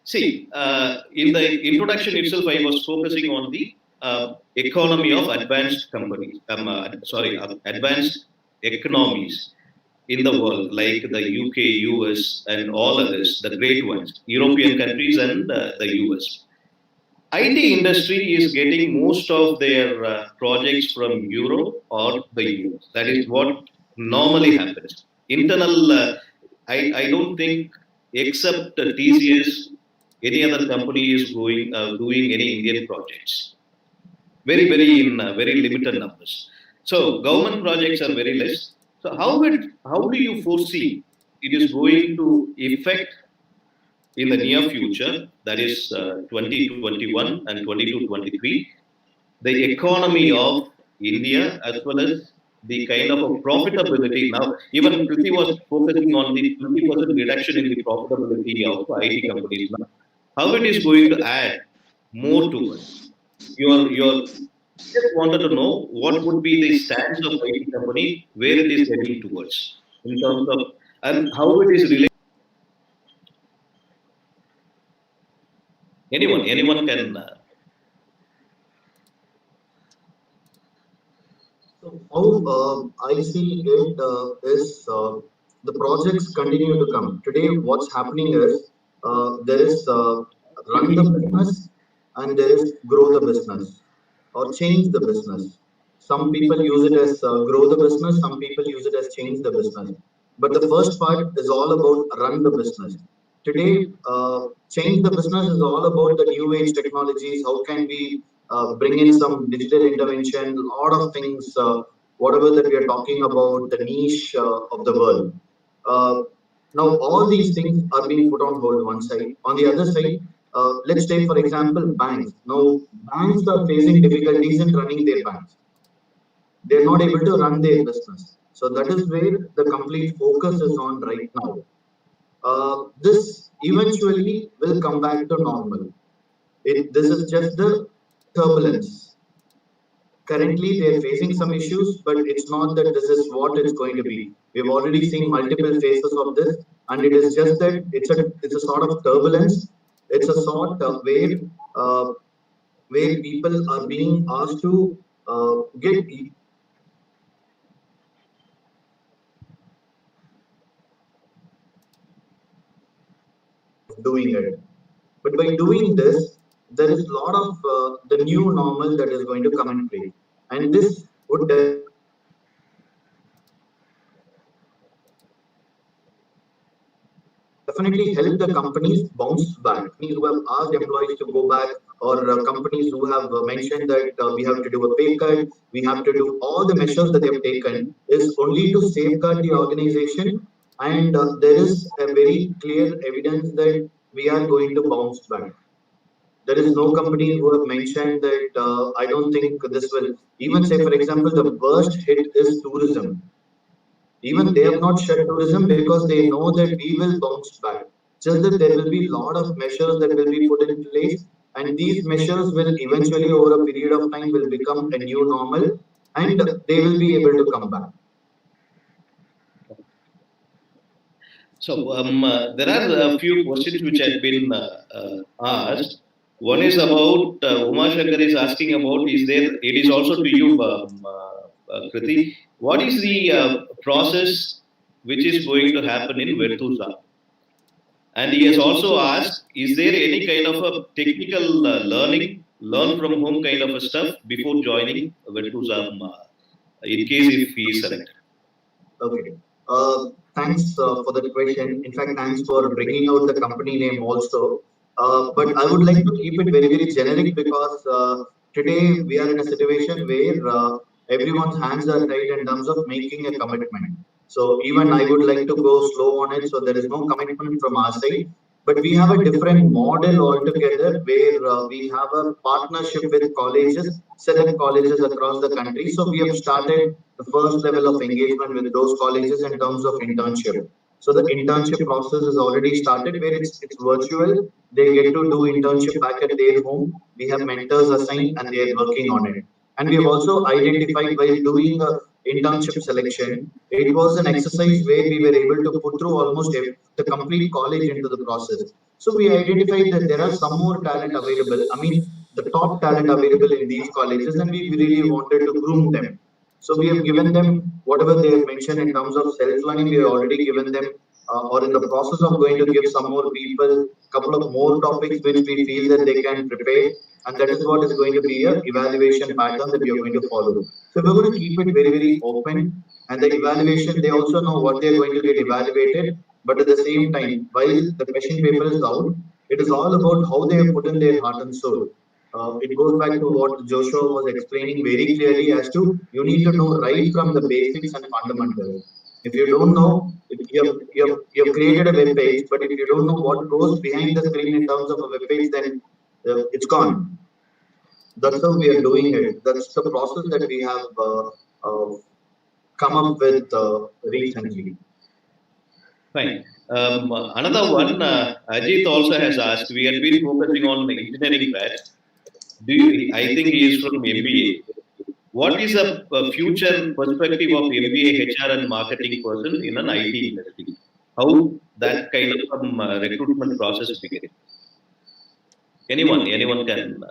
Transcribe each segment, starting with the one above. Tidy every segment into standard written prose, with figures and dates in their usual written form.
See, in the introduction itself, I was focusing on the economy of advanced companies. Advanced economies in the world, like the UK, US, and all others, the great ones, European countries and the US. IT industry is getting most of their projects from Europe or the US. That is what normally happens. Internal, I don't think, except TCS, any other company is doing any Indian projects. Very in very limited numbers. So government projects are very less. So how do you foresee it is going to affect in the near future, that is 2021 and 22-23, the economy of India as well as the kind of a profitability. Now, even Priti was focusing on the 20% reduction in the profitability of IT companies. Now, how it is going to add more to us? Your just wanted to know what would be the stance of IT company, where it is heading towards in terms of, and how it is related. Anyone can. How I see it is the projects continue to come. Today, what's happening is there is run the business and there is grow the business or change the business. Some people use it as grow the business, some people use it as change the business. But the first part is all about run the business. Today, change the business is all about the new age technologies. How can we bring in some digital intervention, a lot of things, whatever that we are talking about, the niche of the world. Now, all these things are being put on hold one side. On the other side, let's take, for example, banks. Now, banks are facing difficulties in running their banks. They're not able to run their business. So that is where the complete focus is on right now. This eventually will come back to normal. This is just the turbulence. Currently, they're facing some issues, but it's not that this is what it's going to be. We've already seen multiple phases of this, and it is just that it's a sort of turbulence. It's a sort of where people are being asked to get doing it. But by doing this, there is a lot of the new normal that is going to come in play. And this would definitely help the companies bounce back. Companies who have asked employees to go back, or companies who have mentioned that we have to do a pay cut, we have to do all the measures that they have taken is only to safeguard the organization. And there is a very clear evidence that we are going to bounce back. There is no company who have mentioned that I don't think this will, even say, for example, the worst hit is tourism. Even they have not shut tourism because they know that we will bounce back. Just that there will be a lot of measures that will be put in place, and these measures will eventually, over a period of time, will become a new normal, and they will be able to come back. So there are a few questions which have been asked. One is about Uma Shankar is asking about, it is also to you, Kriti, what is the process which is going to happen in Virtusa? And he has also asked, is there any kind of a technical learn from home kind of a stuff before joining Virtusa, in case if he is selected? Okay. Thanks for that question. In fact, thanks for bringing out the company name also. But I would like to keep it very generic because today we are in a situation where everyone's hands are tied in terms of making a commitment. So even I would like to go slow on it. So there is no commitment from our side. But we have a different model altogether where we have a partnership with colleges, select colleges across the country. So we have started the first level of engagement with those colleges in terms of internship. So the internship process is already started where it's virtual. They get to do internship back at their home. We have mentors assigned and they are working on it. And we have also identified while doing a internship selection, it was an exercise where we were able to put through almost the complete college into the process. So we identified that there are some more talent available. I mean, the top talent available in these colleges, and we really wanted to groom them. So we have given them whatever they have mentioned in terms of self-learning. We have already given them, or in the process of going to give some more people, couple of more topics which we feel that they can prepare, and that is what is going to be a evaluation pattern that we are going to follow. So we're going to keep it very, very open, and the evaluation, they also know what they are going to get evaluated, but at the same time, while the question paper is out, it is all about how they have put in their heart and soul. It goes back to what Joshua was explaining very clearly as to you need to know right from the basics and fundamentals. If you don't know, you have created a web page, but if you don't know what goes behind the screen in terms of a web page, then it's gone. That's how we are doing it. That's the process that we have come up with recently. Fine. Another one, Ajit also has asked. We had been focusing on engineering batch. I think he is from MBA. What is a future perspective of MBA, HR, and marketing person in an IT industry? How that kind of recruitment process begins? Anyone can.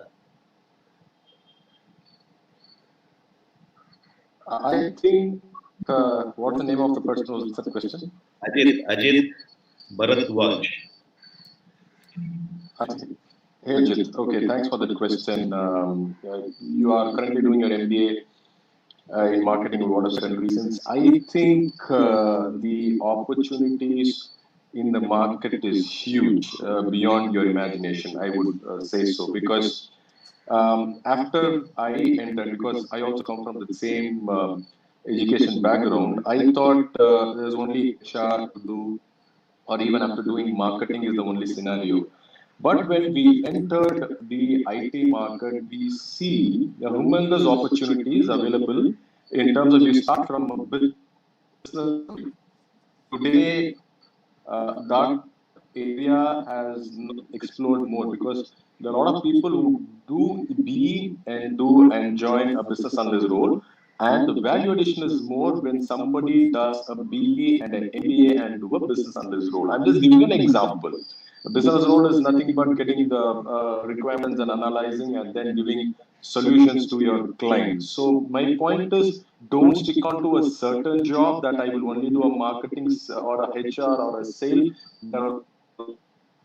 I think, what's the name of the person who asked the question? Ajit Bharadwaj. Hey Ajit, okay, thanks for the question. You are currently doing your MBA in marketing for what certain reasons. I think the opportunities in the market is huge, beyond your imagination, I would say so, because after I entered, because I also come from the same education background, I thought there's only HR to do, or even after doing marketing is the only scenario. But when we entered the IT market, we see the humongous opportunities available in terms of you start from a business. Today, that area has explored more because there are a lot of people who do be and do and join a business analyst role. And the value addition is more when somebody does a BA and an MBA and do a business analyst role. I'm just giving an example. A business role is nothing but getting the requirements and analyzing and then giving solutions to your client. So my point is, don't stick on to a certain job that I will only do a marketing or a HR or a sale. There are a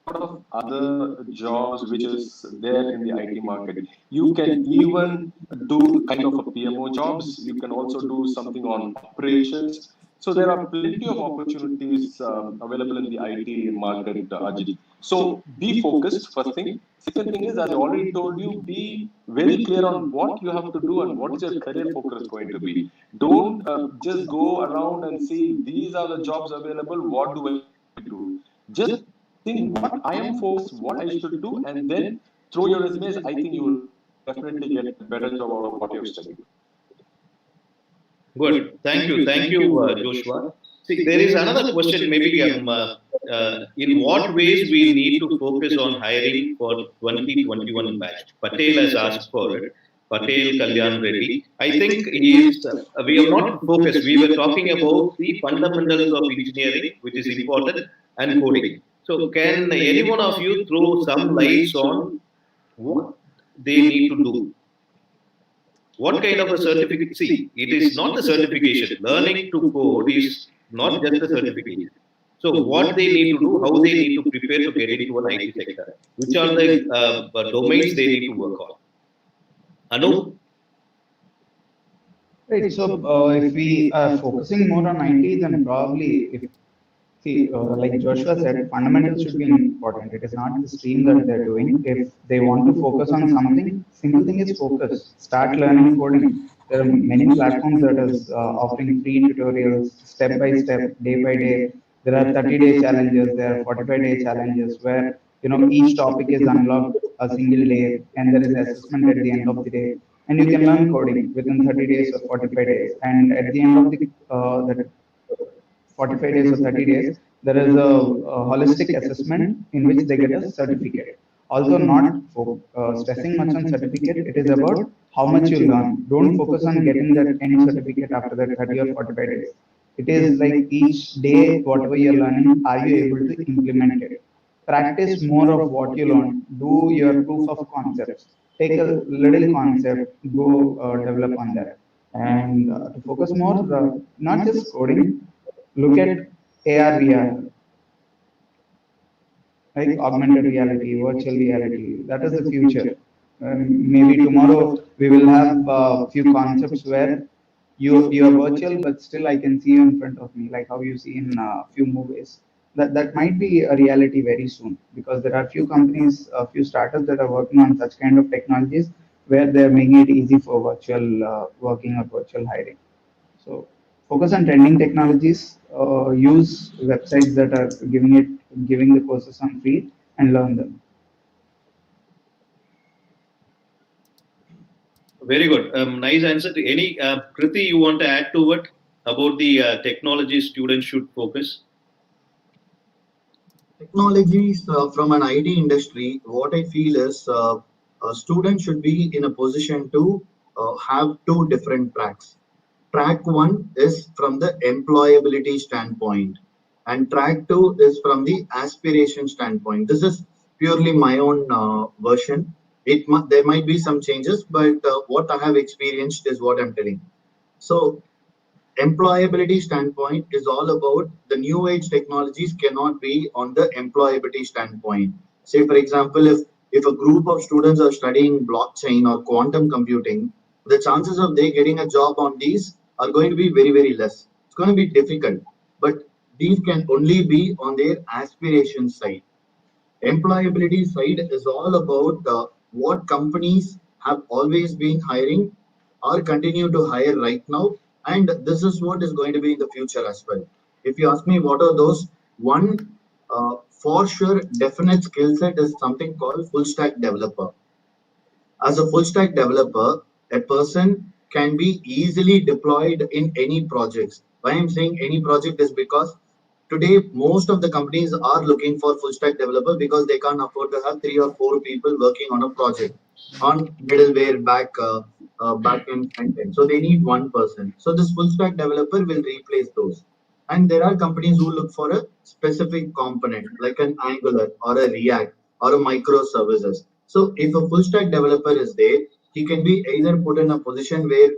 lot of other jobs which is there in the IT market. You can even do kind of a PMO jobs. You can also do something on operations. So there are plenty of opportunities available in the IT market, Ajit. So be focused, first thing. Second thing is, as I already told you, be very clear on what you have to do and what is your career focus going to be. Don't just go around and see these are the jobs available. What do I do? Just think what I am focused, what I should do, and then throw your resumes. I think you will definitely get a better job out of what you have studied. Good. Thank you, Joshua. See, there is another question. Maybe in what ways we need to focus on hiring for 2021 batch? Patel has asked for it. Patel Kalyan Reddy. I think he is. We have not focused. We were talking about the fundamentals of engineering, which is important, and coding. So, can any one of you throw some lights on what they need to do? What kind of a certificate? See, it is not the certification. Learning to code is not just the certification. So, what they need to do, how they need to prepare to get into an IT sector, which are the domains they need to work on. Anu? Right. So if we are focusing more on IT, then probably if like Joshua said, fundamentals should be important. It is not the stream that they're doing. If they want to focus on something, simple thing is focus. Start learning coding. There are many platforms that is offering free tutorials, step by step, day by day. There are 30-day challenges. There are 45-day challenges where each topic is unlocked a single day, and there is assessment at the end of the day, and you can learn coding within 30 days or 45 days. And at the end of the that 45 days or 30 days, there is a holistic assessment in which they get a certificate. Although not stressing much on certificate, it is about how much you learn. Don't focus on getting that any certificate after that 30 or 45 days. It is like each day, whatever you're learning, are you able to implement it? practice more of what you learn. Do your proof of concepts. Take a little concept, go develop on that. And to focus more, not just coding, look at AR, VR, like augmented reality, virtual reality. That is the future. Maybe tomorrow we will have a few concepts where you are virtual, but still I can see you in front of me, like how you see in few movies. That might be a reality very soon, because there are few companies, a few startups that are working on such kind of technologies where they are making it easy for virtual working or virtual hiring. So focus on trending technologies. Use websites that are giving the courses on free and learn them. Very good. Nice answer. Any Kriti, you want to add to it about the technology students should focus? Technologies from an IT industry, what I feel is a student should be in a position to have two different tracks. Track one is from the employability standpoint, and track two is from the aspiration standpoint. This is purely my own version. There might be some changes, but what I have experienced is what I'm telling. So employability standpoint is all about the new age technologies cannot be on the employability standpoint. Say, for example, if a group of students are studying blockchain or quantum computing, the chances of they getting a job on these are going to be very, very less. It's going to be difficult, but these can only be on their aspiration side. Employability side is all about what companies have always been hiring or continue to hire right now, and this is what is going to be in the future as well. If you ask me what are those, one for sure definite skill set is something called full stack developer. As a full stack developer, a person can be easily deployed in any projects. Why I'm saying any project is because today most of the companies are looking for full stack developer because they can't afford to have three or four people working on a project on middleware, back end, front end. So they need one person. So this full stack developer will replace those. And there are companies who look for a specific component like an Angular or a React or a microservices. So if a full stack developer is there, he can be either put in a position where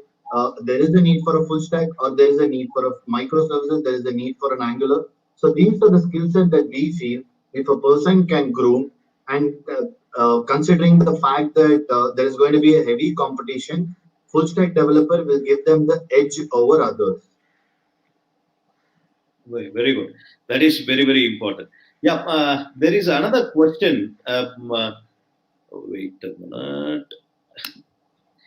there is a need for a full stack or there is a need for a microservices, there is a need for an Angular. So these are the skill set that we feel if a person can groom, and considering the fact that there is going to be a heavy competition, full stack developer will give them the edge over others. Very good. That is very, very important. Yeah, there is another question. Wait a minute.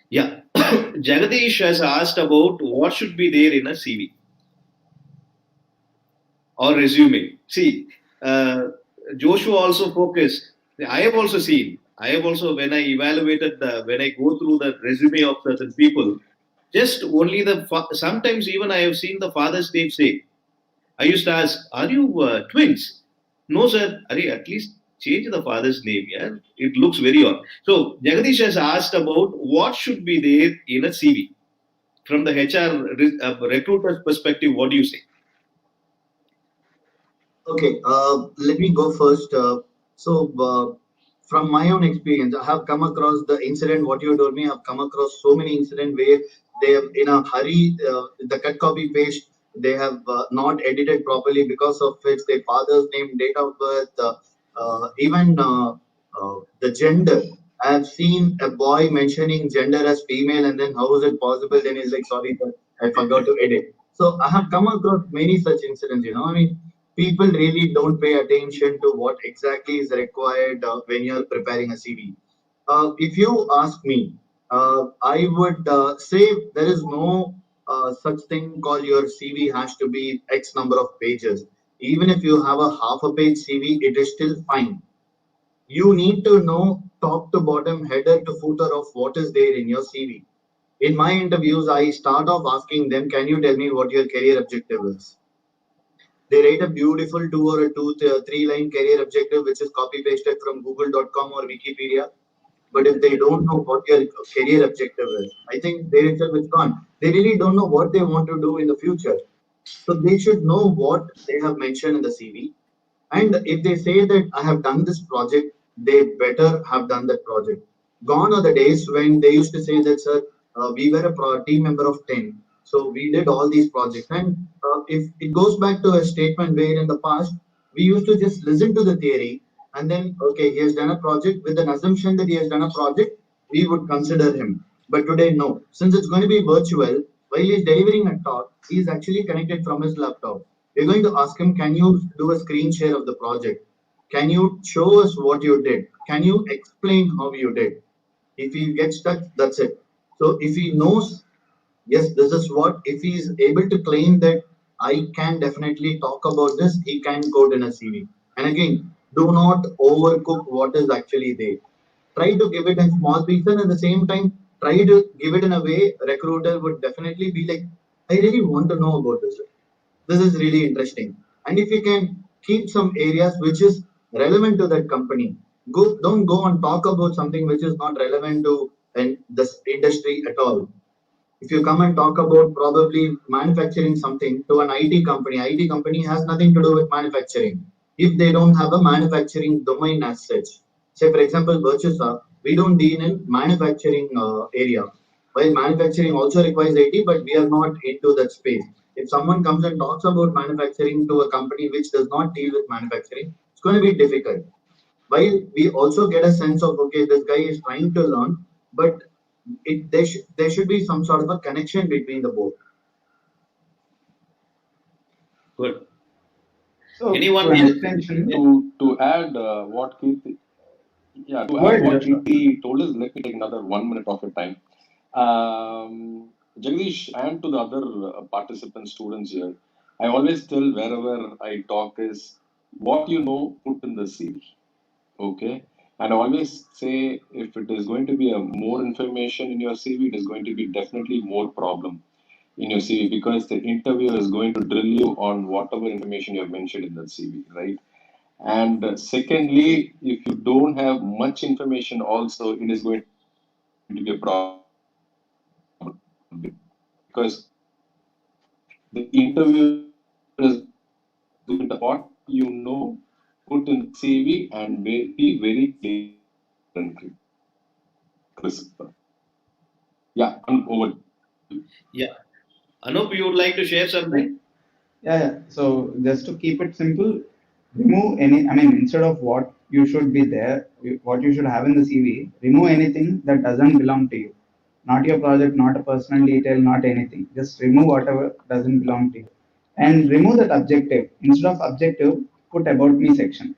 Yeah, Jagadish has asked about what should be there in a CV or resume. See, Joshua also focused. I have also seen. I have also, when I evaluated when I go through the resume of certain people, just only sometimes even I have seen the father's name say. I used to ask, "Are you twins?" No, sir. At least change the father's name. Yeah, it looks very odd. So Jagadish has asked about what should be there in a CV from the HR recruiter's perspective. What do you say? Okay, let me go first. From my own experience, I have come across the incident. What you told me, I've come across so many incidents where they have, in a hurry, the cut copy paste, they have not edited properly because of which their father's name, date of birth, even the gender. I have seen a boy mentioning gender as female, and then how is it possible? Then he's like, sorry, sir, I forgot to edit. So I have come across many such incidents. I mean, people really don't pay attention to what exactly is required when you're preparing a CV. If you ask me, I would say there is no such thing called your CV has to be X number of pages. Even if you have a half a page CV, it is still fine. You need to know top to bottom, header to footer of what is there in your CV. In my interviews, I start off asking them, can you tell me what your career objective is? They write a beautiful three line career objective, which is copy pasted from google.com or Wikipedia. But if they don't know what your career objective is, I think there itself is gone. They really don't know what they want to do in the future. So they should know what they have mentioned in the CV And if they say that I have done this project, they better have done that project. Gone are the days when they used to say that, sir, we were a team member of 10, so we did all these projects. And if it goes back to a statement where in the past we used to just listen to the theory, and then okay, he has done a project with an assumption that he has done a project, we would consider him. But today, no, since it's going to be virtual, while he's delivering a talk, he's actually connected from his laptop. We're going to ask him, can you do a screen share of the project? Can you show us what you did? Can you explain how you did? If he gets stuck, that's it. So if he knows, yes, this is what, if he is able to claim that I can definitely talk about this, he can go in a CV. And again, do not overcook what is actually there. Try to give it in small pieces, and at the same time, try to give it in a way recruiter would definitely be like, I really want to know about this. This is really interesting. And if you can keep some areas which is relevant to that company, don't go and talk about something which is not relevant to this industry at all. If you come and talk about probably manufacturing something to an IT company has nothing to do with manufacturing. If they don't have a manufacturing domain as such, say for example, Virtusa, we don't deal in manufacturing area. While manufacturing also requires IT, but we are not into that space. If someone comes and talks about manufacturing to a company which does not deal with manufacturing, it's going to be difficult. While we also get a sense of okay, this guy is trying to learn, but there should be some sort of a connection between the both. Good. So Anyone to an else? extension, To add what Kirti, yeah, to go add ahead, what Joshua. Kirti told us, let me take another 1 minute of your time. Jagdish, and to the other participant students here, I always tell wherever I talk is what you know, put in the CV. Okay. And I always say if it is going to be a more information in your CV, it is going to be definitely more problem in your CV because the interviewer is going to drill you on whatever information you have mentioned in that CV, right? And secondly, if you don't have much information, also it is going to be a problem because the interviewer is going to what you know, put in the CV, and be very clear and crisp. Yeah, I'm over. Yeah. Anup, you would like to share something? Yeah. So just to keep it simple, remove any, I mean, instead of what you should be there, what you should have in the CV, remove anything that doesn't belong to you. Not your project, not a personal detail, not anything. Just remove whatever doesn't belong to you. And remove that objective. Instead of objective, put about me section.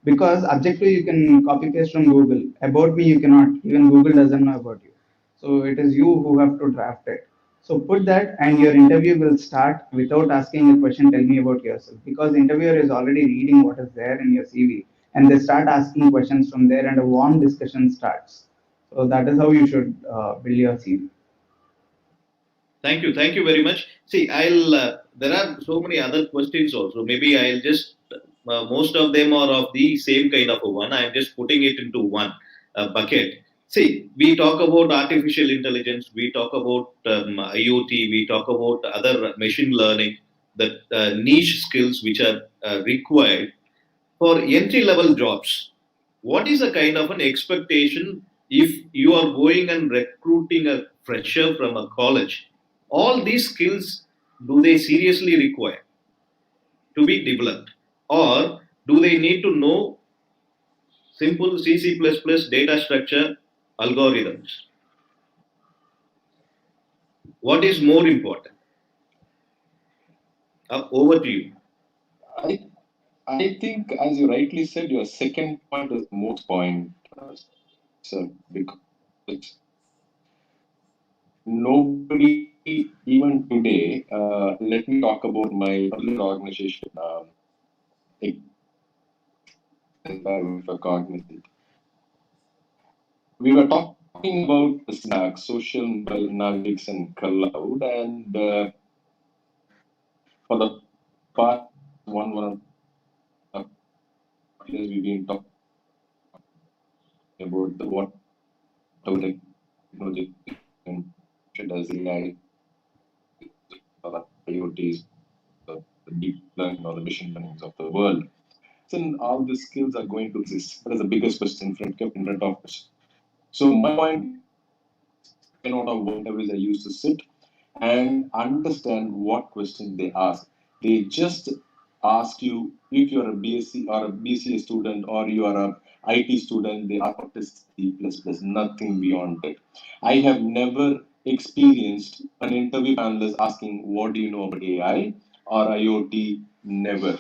Because objective you can copy paste from Google. About me you cannot. Even Google doesn't know about you. So it is you who have to draft it. So put that, and your interview will start without asking a question. Tell me about yourself, because interviewer is already reading what is there in your CV, and they start asking questions from there, and a warm discussion starts. So that is how you should build your CV. Thank you. Thank you very much. See, I'll. There are so many other questions also. Maybe I'll just. Most of them are of the same kind of a one. I'm just putting it into one bucket. See, we talk about artificial intelligence. We talk about IoT. We talk about other machine learning. The niche skills which are required for entry level jobs. What is a kind of an expectation if you are going and recruiting a fresher from a college? All these skills, do they seriously require to be developed, or do they need to know simple C++ data structure algorithms? What is more important? Over to you. I I think, as you rightly said, your second point is the most point, sir, because nobody, even today, let me talk about my earlier organization, for cognizant. We were talking about the stack, social analytics and cloud, and for the past one and a half years, we've been talking about what technology as AI, or IoTs, the deep learning or the machine learnings of the world. and all the skills are going to exist? That is the biggest question in front of us. So my point is, second out of one interviews I used to sit and understand what question they ask. They just ask you if you're a BSc or a BCA student or you are a IT student, they ask what is C++, nothing beyond that. I have never experienced an interview panelist asking, what do you know about AI or IoT? Never.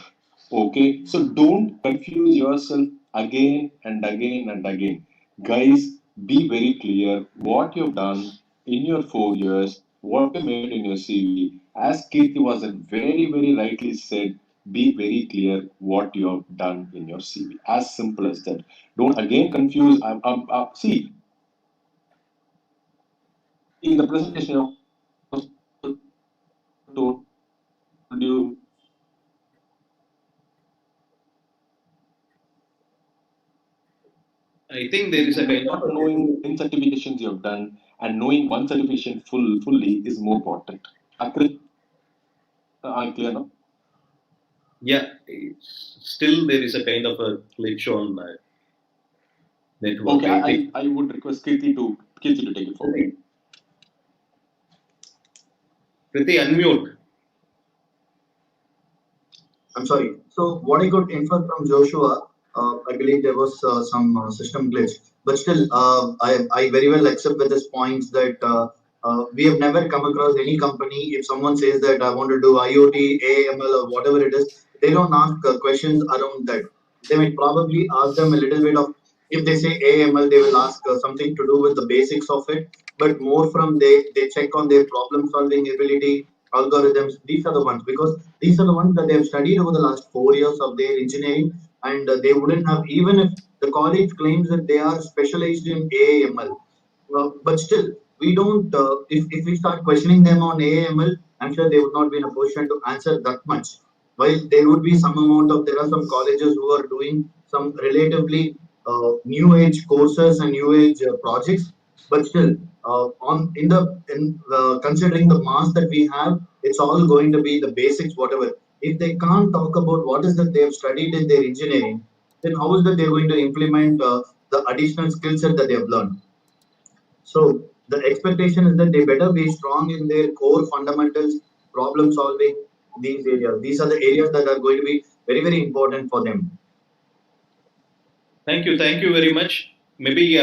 Okay, so don't confuse yourself again and again and again. Guys, be very clear what you've done in your 4 years, what you made in your CV. As Kirti was very, very rightly said, be very clear what you have done in your CV. As simple as that. Don't again confuse. See, in the presentation, I told you I think there is a kind not of knowing 10 certifications you have done and knowing one certification fully is more important. Akrit, I'm clear now. yeah. Still, there is a kind of a glitch on network. Okay, I think. I would request Kirti to take it forward. Priti, unmute. I'm sorry. So what I could infer from Joshua, I believe there was some system glitch, but still, I very well accept with his points that we have never come across any company. If someone says that I want to do IoT, AML, or whatever it is, they don't ask questions around that. They might probably ask them a little bit of. If they say AML, they will ask something to do with the basics of it, but more from they check on their problem solving ability, algorithms. These are the ones because these are the ones that they have studied over the last 4 years of their engineering, and they wouldn't have, even if the college claims that they are specialized in AAML. But still, we don't. If we start questioning them on AAML, I'm sure they would not be in a position to answer that much. While there would be some amount of, there are some colleges who are doing some relatively new age courses and new age projects, but still, on in considering the mass that we have, it's all going to be the basics, whatever. If they can't talk about what is that they have studied in their engineering, then how is that they're going to implement the additional skill set that they have learned? So the expectation is that they better be strong in their core fundamentals, problem solving, these areas. These are the areas that are going to be very, very important for them. Thank you very much. Maybe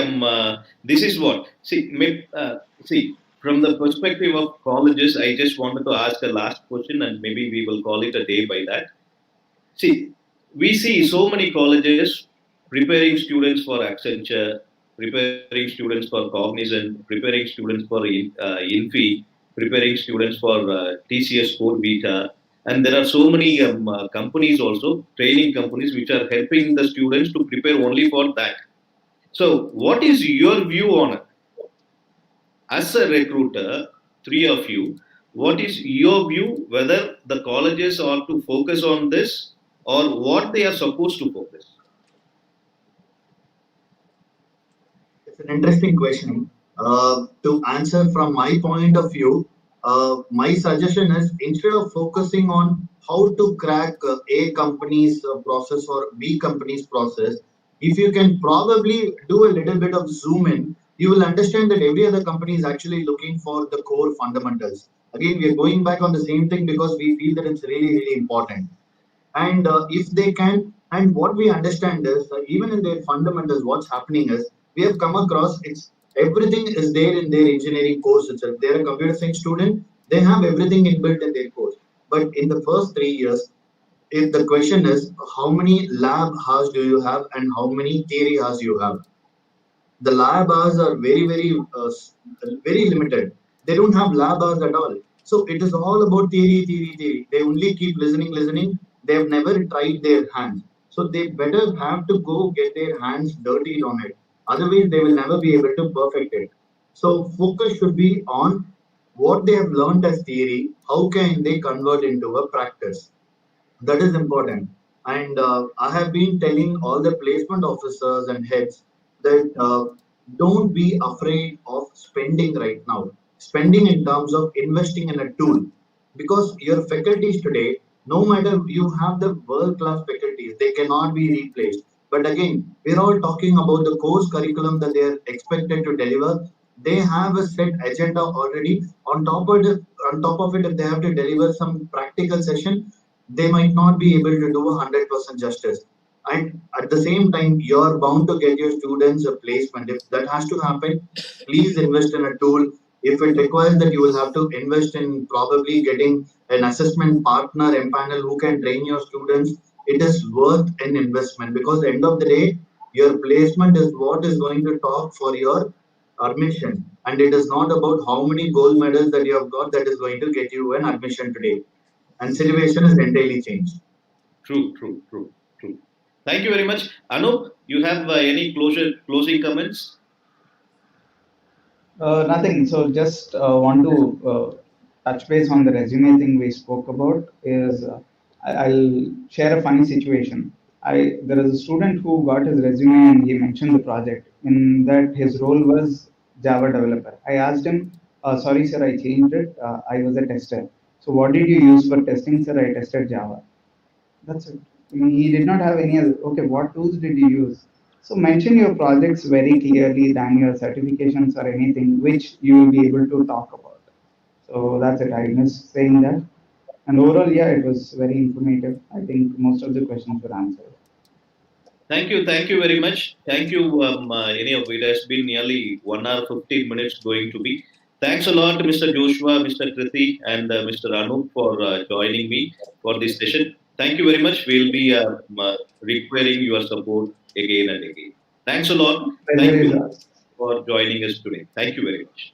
this is what see from the perspective of colleges. I just wanted to ask a last question, and maybe we will call it a day by that. See, we see so many colleges preparing students for Accenture, preparing students for Cognizant, preparing students for Infi, preparing students for TCS Core Beta, and there are so many companies also, training companies, which are helping the students to prepare only for that. So, what is your view on it? As a recruiter, three of you, what is your view whether the colleges are to focus on this or what they are supposed to focus? It's an interesting question. To answer from my point of view, my suggestion is instead of focusing on how to crack A company's process or B company's process, if you can probably do a little bit of zoom in, you will understand that every other company is actually looking for the core fundamentals. Again, we are going back on the same thing because we feel that it's really, really important. And if they can, and what we understand is even in their fundamentals, what's happening is we have come across it's everything is there in their engineering course itself. They're a computer science student, they have everything inbuilt in their course. But in the first 3 years, if the question is how many lab hours do you have and how many theory hours you have, the lab hours are very, very limited. They don't have lab hours at all. So it is all about theory, theory, theory. They only keep listening, listening. They have never tried their hands. So they better have to go get their hands dirty on it. Otherwise, they will never be able to perfect it. So focus should be on what they have learned as theory. How can they convert into a practice? That is important. And I have been telling all the placement officers and heads that don't be afraid of spending right now. Spending in terms of investing in a tool. Because your faculties today, No matter you have the world-class faculties, they cannot be replaced. But again, we're all talking about the course curriculum that they are expected to deliver. They have a set agenda already. On top of it, if they have to deliver some practical session, they might not be able to do 100% justice. And at the same time, you're bound to get your students a placement. If that has to happen, please invest in a tool. If it requires that you will have to invest in probably getting an assessment partner panel who can train your students, it is worth an investment, because at the end of the day, your placement is what is going to talk for your admission, and it is not about how many gold medals that you have got that is going to get you an admission today. And situation is entirely changed. True. Thank you very much. Anup, you have any closing comments? Nothing. So just want to touch base on the resume thing we spoke about. I'll share a funny situation. There is a student who got his resume and he mentioned the project. In that, his role was Java developer. I asked him, "Sorry, sir, I changed it. I was a tester. So what did you use for testing, sir? I tested Java." That's it. I mean, he did not have any other. Okay, what tools did you use? So mention your projects very clearly than your certifications or anything which you will be able to talk about. So that's it. I missed saying that. And overall, yeah, it was very informative. I think most of the questions were answered. Thank you very much. Thank you. It has been nearly 1 hour 15 minutes going to be. Thanks a lot, Mr. Joshua, Mr. Krithi, and Mr. Anup for joining me for this session. Thank you very much. We'll be requiring your support again and again. Thanks a lot. Pleasure Thank is you ours. for joining us today. Thank you very much.